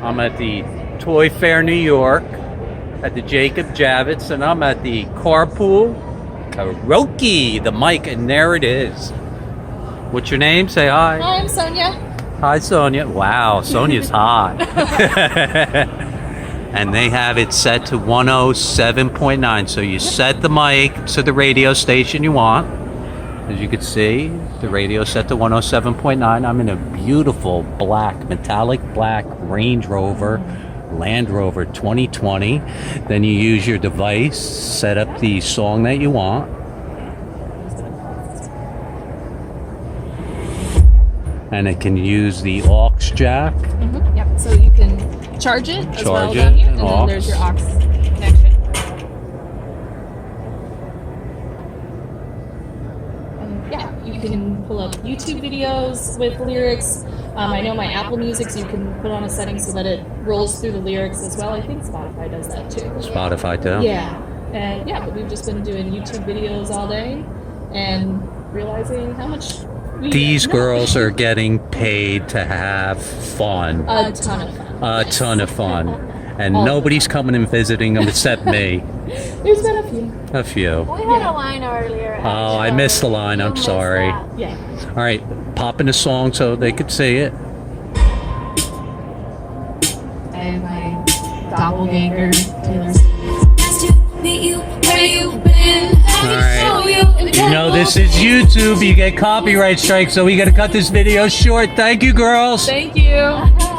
I'm at the Toy Fair, New York, at the Jacob Javits, and I'm at the Carpool Karaoke, the mic, and there it is. What's your name? Say hi. Hi, I'm Sonia. Hi, Sonia. Wow, Sonia's hot. And they have it set to 107.9. So you set the mic to the radio station you want. As you can see, the radio set to 107.9. I'm in a beautiful black, metallic black Range Rover, Land Rover 2020. Then you use your device, set up the song that you want. And it can use the aux jack. Mm-hmm. Yep. So you can charge it as well down here, and then there's your aux connection. And yeah, you can pull up YouTube videos with lyrics. I know my Apple Music, so you can put on a setting so that it rolls through the lyrics as well. I think Spotify does that too. Spotify too? Yeah. And yeah, but we've just been doing YouTube videos all day and realizing how much these girls are getting paid to have fun. A ton of fun. A ton of fun. And nobody's coming and visiting them except me. There's been a few. A few. We had a line earlier. Oh, I missed the line. I'm sorry. Yeah. All right, pop in a song so they could see it. And my doppelganger, Taylor. Alright, you know this is YouTube, you get copyright strikes, so we gotta cut this video short. Thank you, girls. Thank you.